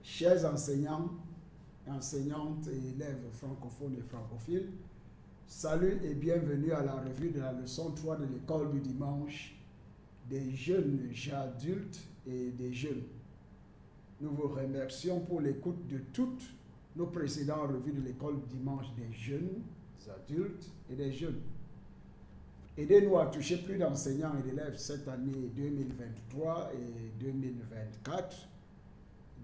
Chers enseignants, enseignantes et élèves francophones et francophiles, salut et bienvenue à la revue de la leçon 3 de l'école du dimanche des jeunes adultes et des jeunes. Nous vous remercions pour l'écoute de toutes nos précédentes revues de l'école du dimanche des jeunes adultes et des jeunes. Aidez-nous à toucher plus d'enseignants et d'élèves cette année 2023 et 2024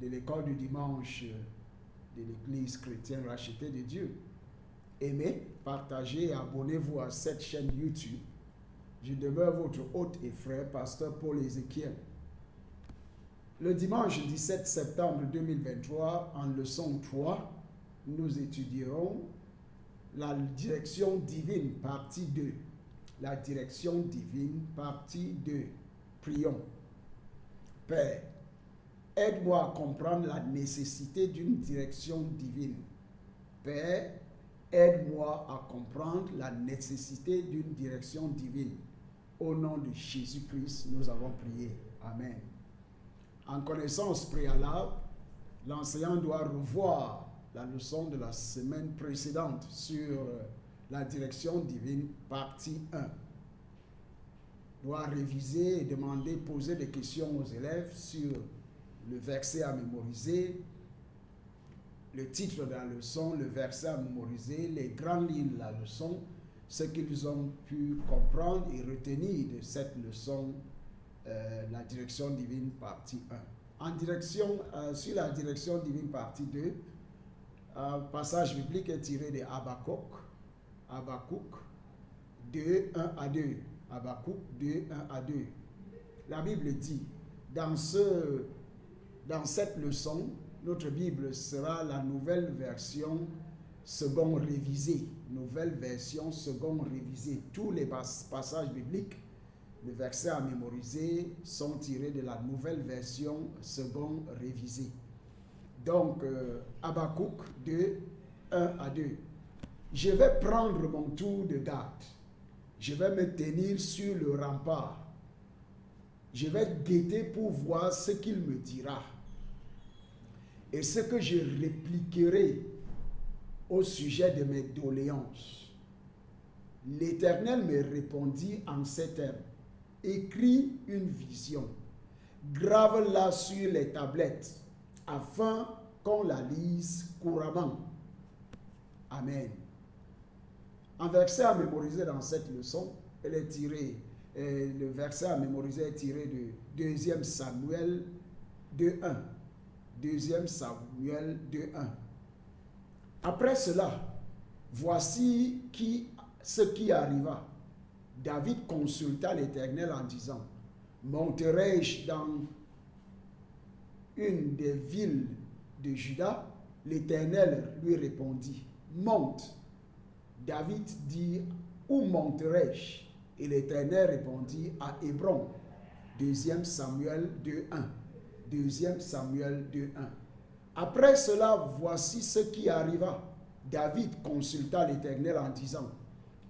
de l'école du dimanche de l'Église chrétienne rachetée de Dieu. Aimez, partagez et abonnez-vous à cette chaîne YouTube. Je demeure votre hôte et frère, pasteur Paul Ézéchiel. Le dimanche 17 septembre 2023, en leçon 3, nous étudierons la direction divine, partie 2. La direction divine, partie 2. Prions. Père, aide-moi à comprendre la nécessité d'une direction divine. Père, aide-moi à comprendre la nécessité d'une direction divine. Au nom de Jésus-Christ, nous avons prié. Amen. En connaissance préalable, l'enseignant doit revoir la leçon de la semaine précédente sur la direction divine, partie 1. Doit réviser et demander, poser des questions aux élèves sur le verset à mémoriser, le titre de la leçon, le verset à mémoriser, les grandes lignes de la leçon, ce qu'ils ont pu comprendre et retenir de cette leçon, la direction divine partie 1. Sur la direction divine partie 2, un passage biblique est tiré de Habakkuk 2, 1 à 2. Habakkuk 2, 1 à 2. La Bible dit, dans cette leçon, notre Bible sera la nouvelle version second révisée. Nouvelle version second révisée. Tous les passages bibliques, les versets à mémoriser, sont tirés de la nouvelle version second révisée. Donc, Habakkuk 2, 1 à 2. Je vais prendre mon tour de garde. Je vais me tenir sur le rempart. Je vais guetter pour voir ce qu'il me dira. Et ce que je répliquerai au sujet de mes doléances. L'Éternel me répondit en ces termes. Écris une vision. Grave-la sur les tablettes, afin qu'on la lise couramment. Amen. Un verset à mémoriser dans cette leçon, le verset à mémoriser est tiré de 2 Samuel 2.1. 2 Samuel 2.1. Après cela, voici ce qui arriva. David consulta l'Éternel en disant, monterai-je dans une des villes de Juda? L'Éternel lui répondit, monte. David dit, où monterai-je? Et l'Éternel répondit, à Hébron. 2 Samuel 2.1. 2 Samuel 2.1. Après cela, voici ce qui arriva. David consulta l'Éternel en disant,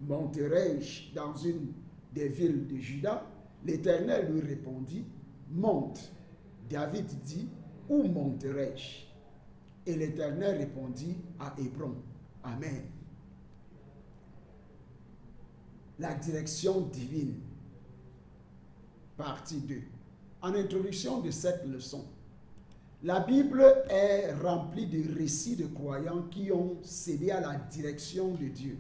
monterai-je dans une des villes de Juda? L'Éternel lui répondit, monte. David dit, où monterai-je? Et l'Éternel répondit, à Hébron. Amen. La direction divine, partie 2. En introduction de cette leçon, la Bible est remplie de récits de croyants qui ont cédé à la direction de Dieu.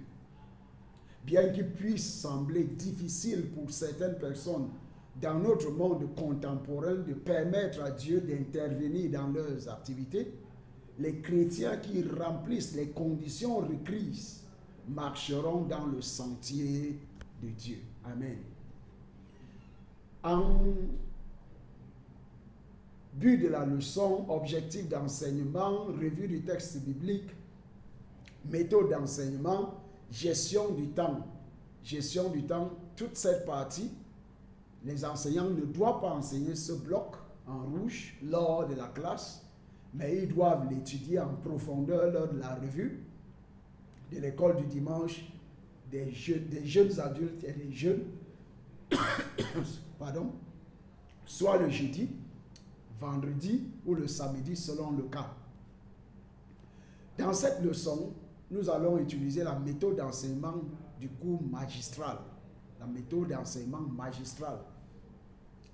Bien qu'il puisse sembler difficile pour certaines personnes dans notre monde contemporain de permettre à Dieu d'intervenir dans leurs activités, les chrétiens qui remplissent les conditions requises marcheront dans le sentier de Dieu. Amen. En but de la leçon, objectif d'enseignement, revue du texte biblique, méthode d'enseignement, gestion du temps. Gestion du temps, toute cette partie, les enseignants ne doivent pas enseigner ce bloc en rouge lors de la classe, mais ils doivent l'étudier en profondeur lors de la revue de l'école du dimanche des jeunes adultes et des jeunes, soit le jeudi, vendredi ou le samedi selon le cas. Dans cette leçon, nous allons utiliser la méthode d'enseignement du cours magistral. La méthode d'enseignement magistral.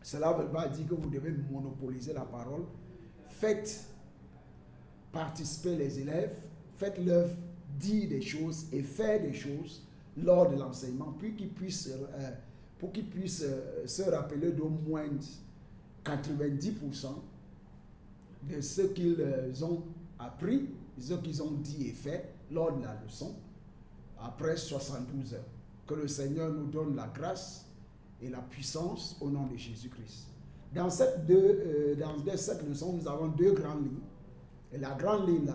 Cela ne veut pas dire que vous devez monopoliser la parole. Faites participer les élèves, faites-leur dire des choses et faire des choses lors de l'enseignement, pour qu'ils puissent se rappeler d'au moins 90% de ce qu'ils ont appris, ce qu'ils ont dit et fait lors de la leçon, après 72 heures. Que le Seigneur nous donne la grâce et la puissance au nom de Jésus-Christ. Dans cette leçon, nous avons deux grandes lignes. Et la grande ligne,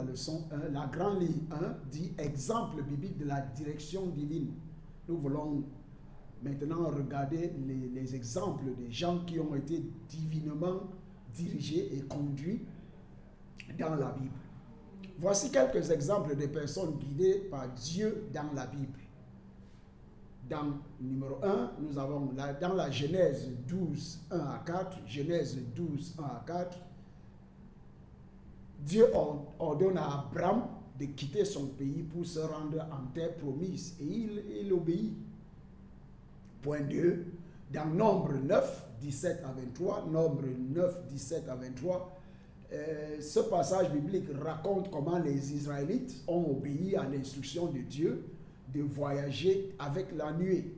la grande ligne 1 dit exemple biblique de la direction divine. Nous voulons maintenant regarder les exemples des gens qui ont été divinement dirigés et conduits dans la Bible. Voici quelques exemples de personnes guidées par Dieu dans la Bible. Dans numéro 1, nous avons dans la Genèse 12, 1 à 4, Genèse 12, 1 à 4, Dieu ordonne à Abraham de quitter son pays pour se rendre en terre promise et il obéit. Point 2, dans Nombre 9, 17 à 23, Nombre 9, 17 à 23, ce passage biblique raconte comment les Israélites ont obéi à l'instruction de Dieu de voyager avec la nuée.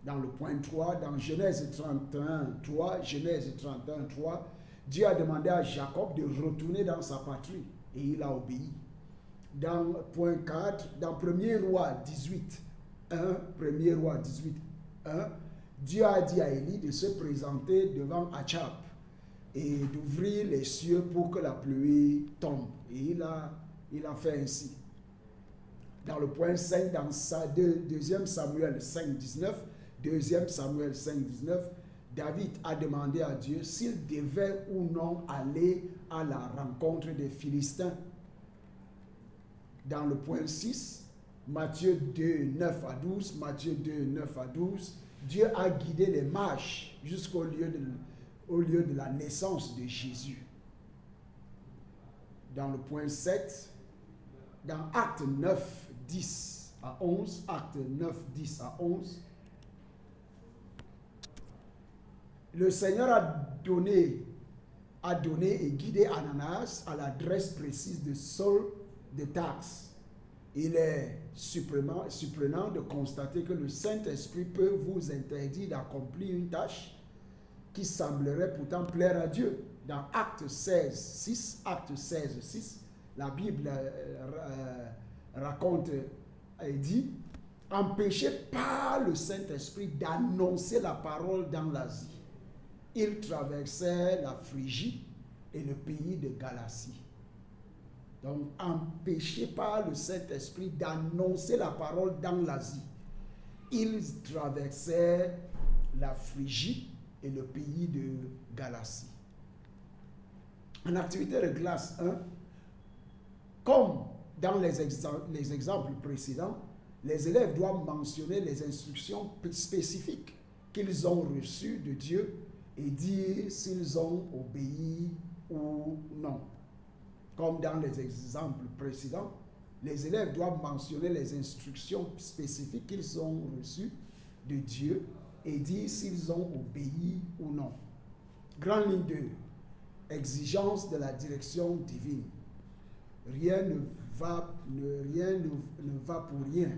Dans le point 3, dans Genèse 31, 3, Genèse 31, 3, Dieu a demandé à Jacob de retourner dans sa patrie et il a obéi. Dans point 4, dans 1er roi 18, 1, 1er roi 18, 1, Dieu a dit à Élie de se présenter devant Achab et d'ouvrir les cieux pour que la pluie tombe. Et il a fait ainsi. Dans le point 5, dans 2 Samuel 5, 19, 2 Samuel 5, 19, David a demandé à Dieu s'il devait ou non aller à la rencontre des Philistins. Dans le point 6, Matthieu 2, 9 à 12, Matthieu 2, 9 à 12, Dieu a guidé les marches jusqu'au lieu de la naissance de Jésus. Dans le point 7, dans Acte 9, 10 à 11, Acte 9, 10 à 11, le Seigneur a donné et guidé Ananias à l'adresse précise de Saul de Tarse. Il est surprenant de constater que le Saint-Esprit peut vous interdire d'accomplir une tâche qui semblerait pourtant plaire à Dieu. Dans Acte 16, 6, la Bible raconte et dit « Empêché par le Saint-Esprit d'annoncer la parole dans l'Asie. Il traversait la Phrygie et le pays de Galatie. » Donc, empêché par le Saint-Esprit d'annoncer la parole dans l'Asie. Il traversait la Phrygie et le pays de Galatie. En activité de classe 1, comme dans les exemples précédents, les élèves doivent mentionner les instructions spécifiques qu'ils ont reçues de Dieu et dire s'ils ont obéi ou non. Comme dans les exemples précédents, les élèves doivent mentionner les instructions spécifiques qu'ils ont reçues de Dieu et dire s'ils ont obéi ou non. Grande ligne 2. Exigence de la direction divine. Rien ne va pour rien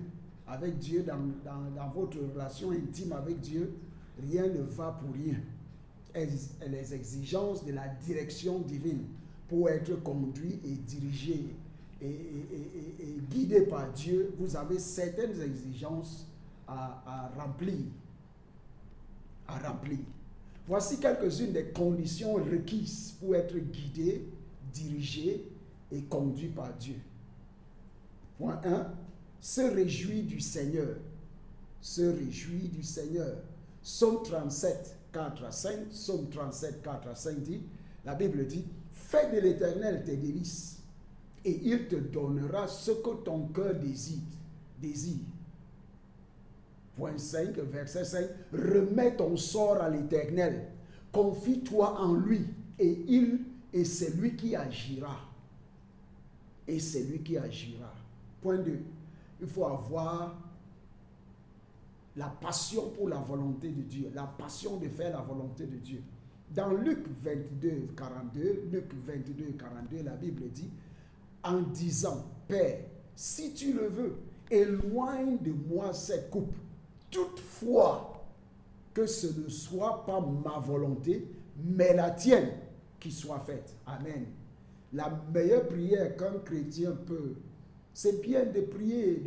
avec Dieu dans votre relation intime avec Dieu. Rien ne va pour rien. Les exigences de la direction divine pour être conduit et dirigé et guidé par Dieu, vous avez certaines exigences à remplir. Voici quelques-unes des conditions requises pour être guidé, dirigé et conduit par Dieu. Point 1. Se réjouit du Seigneur. Se réjouit du Seigneur. Psaume 37, 4 à 5. Psaume 37, 4 à 5 dit, la Bible dit, fais de l'Éternel tes délices et il te donnera ce que ton cœur désire. Point 5, verset 5, remets ton sort à l'Éternel, confie-toi en lui Et c'est lui qui agira. Et c'est lui qui agira. Point 2. Il faut avoir la passion pour la volonté de Dieu. La passion de faire la volonté de Dieu. Dans Luc 22, 42, la Bible dit, en disant, Père, si tu le veux, éloigne de moi cette coupe. Toutefois, que ce ne soit pas ma volonté, mais la tienne qui soit faite. Amen. La meilleure prière qu'un chrétien peut, c'est bien de prier,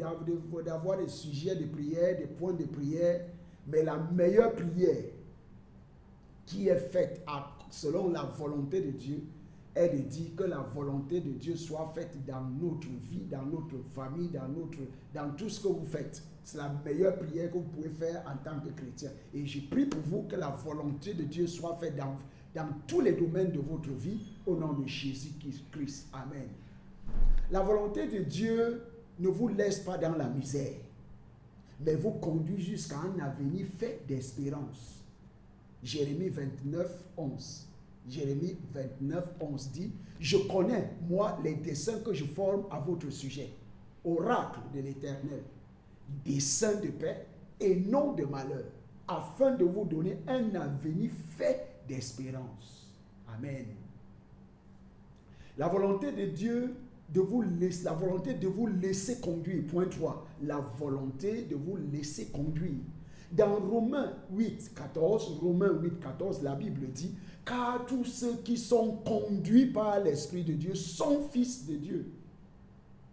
d'avoir des sujets de prière, des points de prière, mais la meilleure prière qui est faite selon la volonté de Dieu est de dire que la volonté de Dieu soit faite dans notre vie, dans notre famille, dans tout ce que vous faites. C'est la meilleure prière que vous pouvez faire en tant que chrétien. Et je prie pour vous que la volonté de Dieu soit faite dans tous les domaines de votre vie, au nom de Jésus-Christ. Amen. La volonté de Dieu ne vous laisse pas dans la misère, mais vous conduit jusqu'à un avenir fait d'espérance. Jérémie 29, 11. Jérémie 29, 11 dit, « Je connais, moi, les desseins que je forme à votre sujet, oracle de l'Éternel, desseins de paix et non de malheur, afin de vous donner un avenir fait d'espérance. » Amen. La volonté de Dieu la volonté de vous laisser conduire. Point 3. La volonté de vous laisser conduire. Dans Romains 8, 14, la Bible dit, « Car tous ceux qui sont conduits par l'Esprit de Dieu sont fils de Dieu. »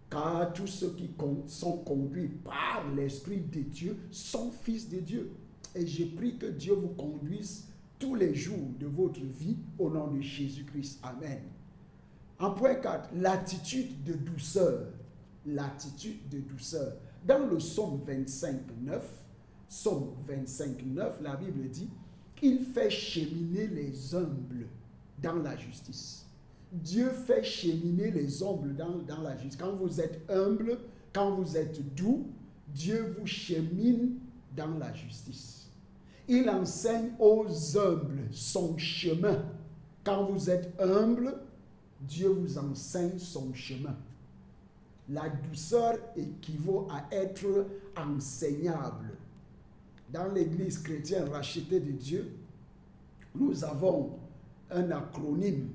Car tous ceux qui sont conduits par l'Esprit de Dieu sont fils de Dieu. Et je prie que Dieu vous conduise tous les jours de votre vie au nom de Jésus-Christ. Amen. En point 4, l'attitude de douceur. L'attitude de douceur. Dans le psaume 25, 9, la Bible dit, il fait cheminer les humbles dans la justice. Dieu fait cheminer les humbles dans la justice. Quand vous êtes humble, quand vous êtes doux, Dieu vous chemine dans la justice. Il enseigne aux humbles son chemin. Quand vous êtes humble, Dieu vous enseigne son chemin. La douceur équivaut à être enseignable. Dans l'église chrétienne rachetée de Dieu, nous avons un acronyme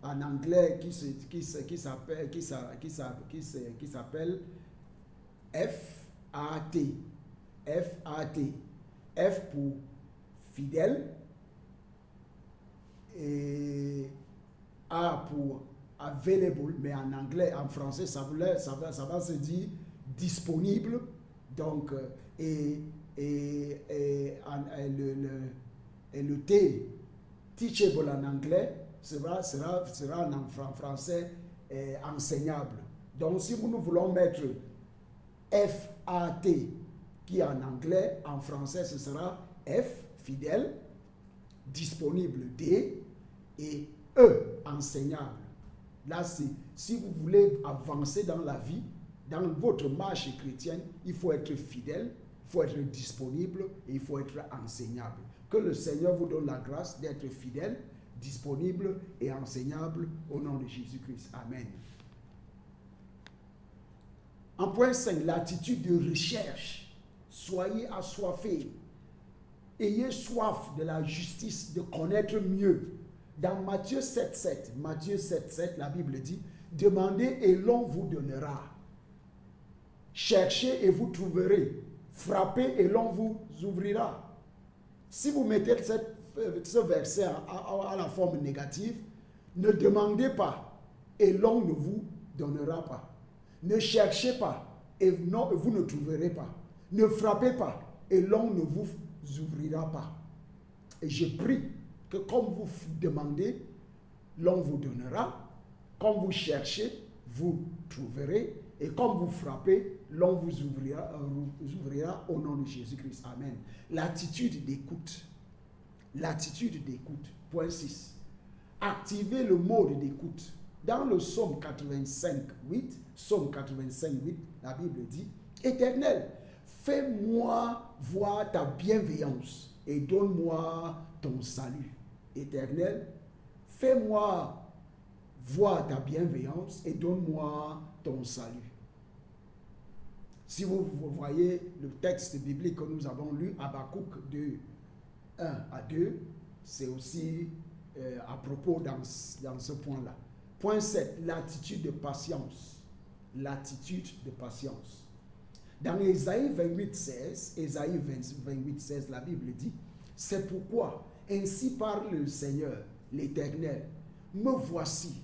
en anglais qui s'appelle FAT. FAT. F pour fidèle et A pour available, mais en anglais, en français, ça va se dire disponible. Donc, et le T, teachable en anglais, sera en français enseignable. Donc, si nous voulons mettre FAT, qui en anglais, en français, ce sera F, fidèle, disponible, D, et E, enseignable. Là, si vous voulez avancer dans la vie, dans votre marche chrétienne, il faut être fidèle, il faut être disponible et il faut être enseignable. Que le Seigneur vous donne la grâce d'être fidèle, disponible et enseignable au nom de Jésus-Christ. Amen. En point 5, l'attitude de recherche. Soyez assoiffés. Ayez soif de la justice, de connaître mieux. Dans Matthieu 7,7, la Bible dit, « Demandez et l'on vous donnera. Cherchez et vous trouverez. Frappez et l'on vous ouvrira. » Si vous mettez ce verset à la forme négative, ne demandez pas et l'on ne vous donnera pas. Ne cherchez pas et vous ne trouverez pas. Ne frappez pas et l'on ne vous ouvrira pas. Et je prie que comme vous demandez, l'on vous donnera. Comme vous cherchez, vous trouverez. Et comme vous frappez, l'on vous ouvrira au nom de Jésus-Christ. Amen. L'attitude d'écoute. L'attitude d'écoute. Point 6. Activez le mode d'écoute. Dans le psaume 85:8, la Bible dit, « Éternel, fais-moi voir ta bienveillance et donne-moi ton salut. » Éternel, fais-moi voir ta bienveillance et donne-moi ton salut. Si vous voyez le texte biblique que nous avons lu, Habakkuk de 1 à 2, c'est aussi à propos dans ce point-là. Point 7, l'attitude de patience. L'attitude de patience. Dans Ésaïe 28, 16, la Bible dit, c'est pourquoi, ainsi parle le Seigneur, l'Éternel, me voici.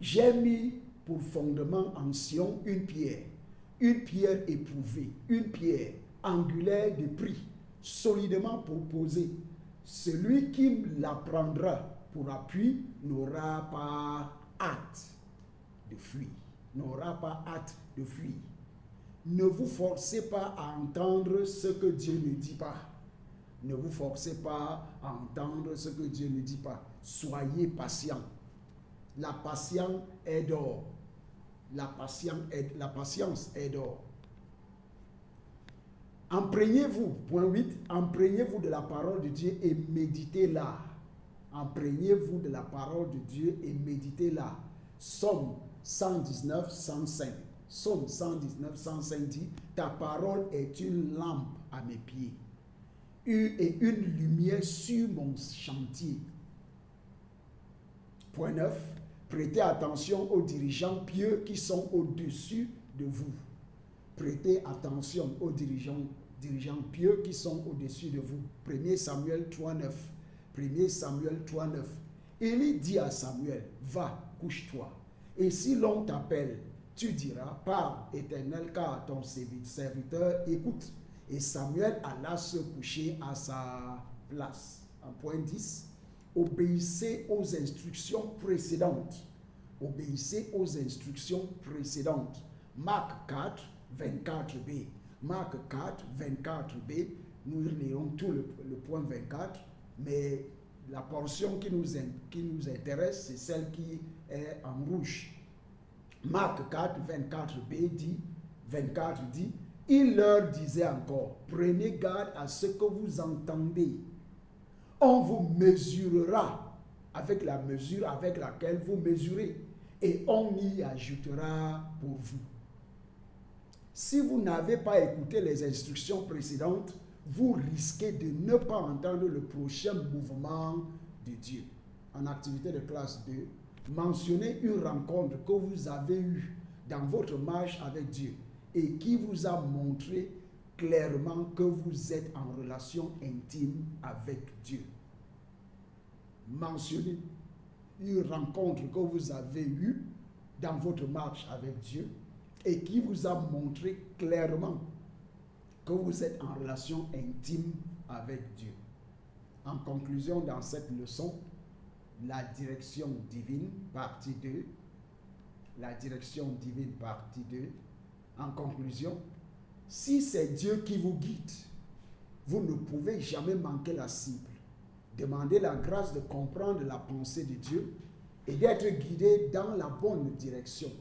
J'ai mis pour fondement en Sion une pierre éprouvée, une pierre angulaire de prix, solidement proposée. Celui qui la prendra pour appui n'aura pas hâte de fuir. N'aura pas hâte de fuir. Ne vous forcez pas à entendre ce que Dieu ne dit pas. Ne vous forcez pas à entendre ce que Dieu ne dit pas. Soyez patients. La patience est d'or. La patience est d'or. Imprégnez-vous, point 8, imprégnez-vous de la parole de Dieu et méditez-la. Imprégnez-vous de la parole de Dieu et méditez-la. Psaume 119, 105. Psaume 119, 105 dit, ta parole est une lampe à mes pieds et une lumière sur mon chantier. Point 9, prêtez attention aux dirigeants pieux qui sont au-dessus de vous. Prêtez attention aux dirigeants pieux qui sont au-dessus de vous. 1 Samuel 3.9. 1 Samuel 3.9. Élie dit à Samuel, va, couche-toi. Et si l'on t'appelle, tu diras, parle, Éternel, car ton serviteur écoute. Et Samuel alla se coucher à sa place. En point 10, obéissez aux instructions précédentes. Obéissez aux instructions précédentes. Marc 4, 24b. Marc 4, 24b. Nous lirons tout le point 24, mais la portion qui nous intéresse, c'est celle qui est en rouge. Marc 4, 24b dit, 24 dit, il leur disait encore, prenez garde à ce que vous entendez. On vous mesurera avec la mesure avec laquelle vous mesurez, et on y ajoutera pour vous. Si vous n'avez pas écouté les instructions précédentes, vous risquez de ne pas entendre le prochain mouvement de Dieu. En activité de classe 2, mentionnez une rencontre que vous avez eue dans votre marche avec Dieu et qui vous a montré clairement que vous êtes en relation intime avec Dieu. Mentionnez une rencontre que vous avez eue dans votre marche avec Dieu et qui vous a montré clairement que vous êtes en relation intime avec Dieu. En conclusion, dans cette leçon, la direction divine, partie 2. La direction divine, partie 2. En conclusion, si c'est Dieu qui vous guide, vous ne pouvez jamais manquer la cible. Demandez la grâce de comprendre la pensée de Dieu et d'être guidé dans la bonne direction.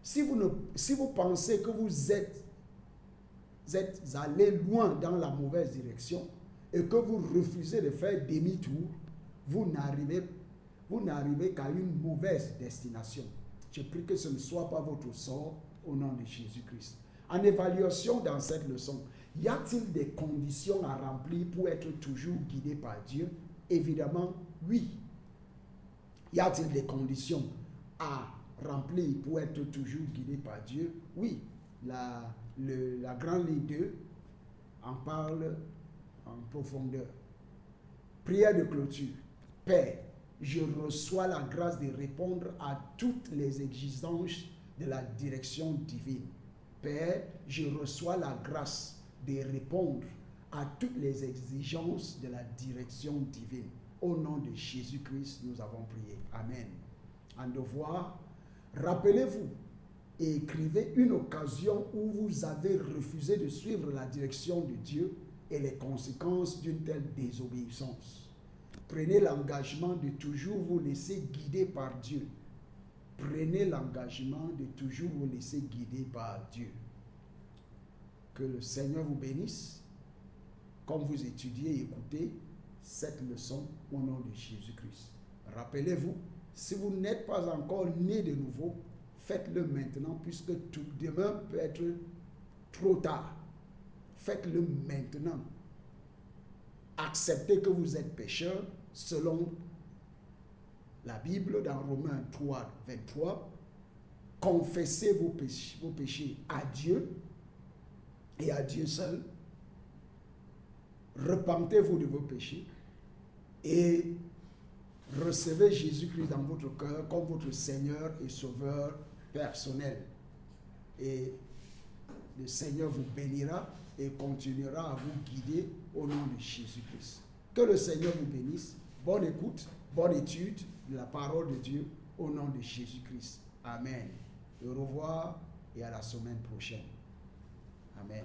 Si vous pensez que vous êtes allé loin dans la mauvaise direction et que vous refusez de faire demi-tour, vous n'arrivez qu'à une mauvaise destination. Je prie que ce ne soit pas votre sort au nom de Jésus-Christ. En évaluation dans cette leçon, y a-t-il des conditions à remplir pour être toujours guidé par Dieu? Évidemment, oui. Y a-t-il des conditions à remplir pour être toujours guidé par Dieu? Oui. La grande ligne 2 en parle en profondeur. Prière de clôture. Père, je reçois la grâce de répondre à toutes les exigences de la direction divine. Père, je reçois la grâce de répondre à toutes les exigences de la direction divine. Au nom de Jésus-Christ, nous avons prié. Amen. En devoir, rappelez-vous et écrivez une occasion où vous avez refusé de suivre la direction de Dieu et les conséquences d'une telle désobéissance. Prenez l'engagement de toujours vous laisser guider par Dieu. Prenez l'engagement de toujours vous laisser guider par Dieu. Que le Seigneur vous bénisse. Comme vous étudiez et écoutez, cette leçon au nom de Jésus-Christ. Rappelez-vous, si vous n'êtes pas encore né de nouveau, faites-le maintenant puisque demain peut être trop tard. Faites-le maintenant. Acceptez que vous êtes pécheur selon la Bible dans Romains 3, 23. Confessez vos péchés à Dieu et à Dieu seul. Repentez-vous de vos péchés et recevez Jésus-Christ dans votre cœur comme votre Seigneur et Sauveur personnel. Et le Seigneur vous bénira et continuera à vous guider au nom de Jésus-Christ. Que le Seigneur vous bénisse. Bonne écoute, bonne étude de la parole de Dieu au nom de Jésus-Christ. Amen. Au revoir et à la semaine prochaine. Amen.